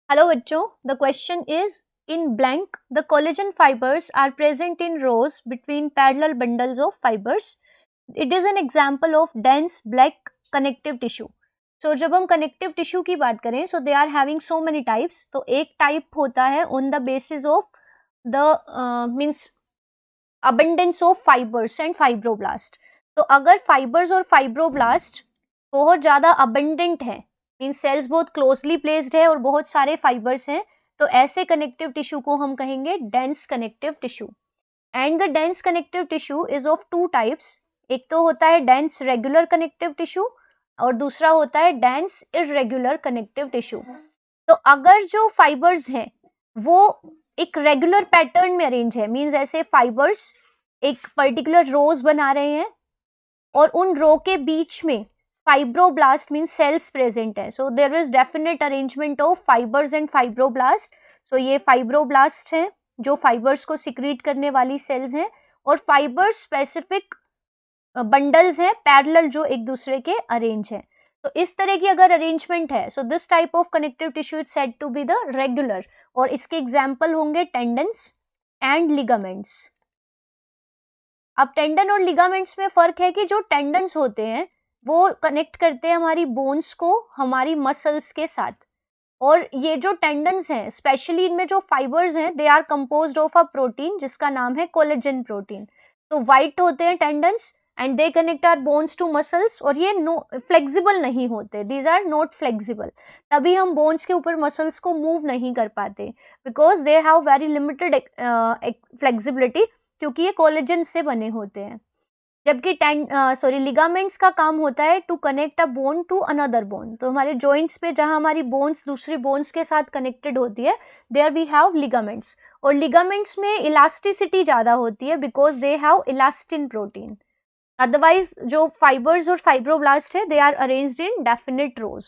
Hello बच्चों, the question is in blank the collagen fibres are present in rows between parallel bundles of fibres. It is an example of dense black connective tissue. So जब हम connective tissue की बात करें, so they are having so many types. तो एक type होता है on the basis of the means abundance of fibres and fibroblast. तो अगर फाइबर्स और फाइब्रोब्लास्ट बहुत ज़्यादा अबंडेंट है, मीन सेल्स बहुत क्लोजली प्लेस्ड है और बहुत सारे फाइबर्स हैं, तो ऐसे कनेक्टिव टिश्यू को हम कहेंगे dense connective tissue. And the dense connective tissue is of two types. एक तो होता है डेंस रेगुलर कनेक्टिव टिश्यू और दूसरा होता है डेंस इररेगुलर कनेक्टिव टिश्यू. तो अगर जो फाइबर्स हैं वो एक रेगुलर पैटर्न में अरेंज है, मीन्स ऐसे फाइबर्स एक पर्टिकुलर रोज बना रहे हैं और उन रो के बीच में फाइब्रोब्लास्ट मीन्स सेल्स प्रेजेंट है. So there is definite arrangement of fibres and fibroblast. So ये फाइब्रोब्लास्ट हैं जो फाइबर्स को सिक्रीट करने वाली सेल्स हैं, और फाइबर्स स्पेसिफिक बंडल्स हैं पैरेलल जो एक दूसरे के अरेंज हैं. तो इस तरह की अगर अरेंजमेंट है, so this type of connective tissue is said to be the regular. और इसके एग्जाम्पल होंगे टेंडन्स एंड लिगामेंट्स. अब टेंडन और लिगामेंट्स में फर्क है कि जो टेंडन्स होते हैं वो कनेक्ट करते हैं हमारी बोन्स को हमारी मसल्स के साथ, और ये जो टेंडन्स हैं स्पेशली इनमें जो फाइबर्स हैं they are composed of a protein जिसका नाम है कोलेजन प्रोटीन. तो वाइट होते हैं tendons and they connect are bones to muscles, और ये फ्लेक्सिबल नहीं होते, दीज आर नॉट फ्लेक्सिबल. तभी हम बोन्स के ऊपर मसल्स को मूव नहीं कर पाते because they have very limited flexibility, क्योंकि ये कोलेजन से बने होते हैं. जबकि लिगामेंट्स का काम होता है to connect a bone to another bone. तो हमारे जॉइंट्स पे जहां हमारी बोन्स दूसरी बोन्स के साथ कनेक्टेड होती है देयर वी हैव लिगामेंट्स. और लिगामेंट्स में इलास्टिसिटी ज़्यादा होती है because they have elastin protein. Otherwise जो फाइबर्स और फाइब्रोब्लास्ट है they are arranged in definite rows.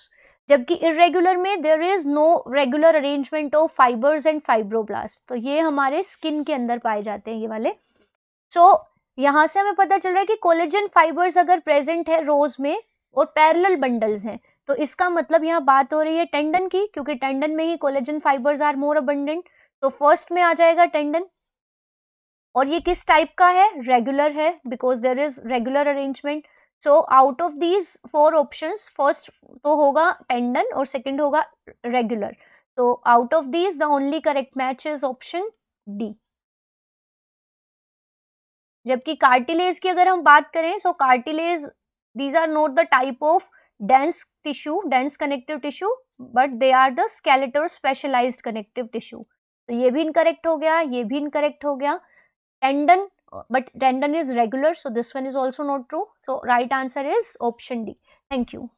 जबकि इरेगुलर में there is no regular arrangement of fibres and fibroblast. तो ये हमारे स्किन के अंदर पाए जाते हैं ये वाले. सो यहाँ से हमें पता चल रहा है कि कोलेजन फाइबर्स अगर प्रेजेंट है रोज में और पैरेलल बंडल्स हैं, तो इसका मतलब यहाँ बात हो रही है टेंडन की, क्योंकि टेंडन में ही collagen fibres are more abundant. तो फर्स्ट में आ जाएगा टेंडन. और ये किस टाइप का है? रेगुलर है because there is regular arrangement. So out of these four options first तो होगा टेंडन और सेकंड होगा रेगुलर. तो out of these the only correct match is option D. जबकि कार्टिलेज की अगर हम बात करें, so cartilage these are not the type of dense tissue, dense connective tissue, but they are the skeletal specialised connective tissue. तो ये भी incorrect हो गया, ये भी इनकरेक्ट हो गया. Tendon, but tendon is regular, so this one is also not true. So right answer is option D. Thank you.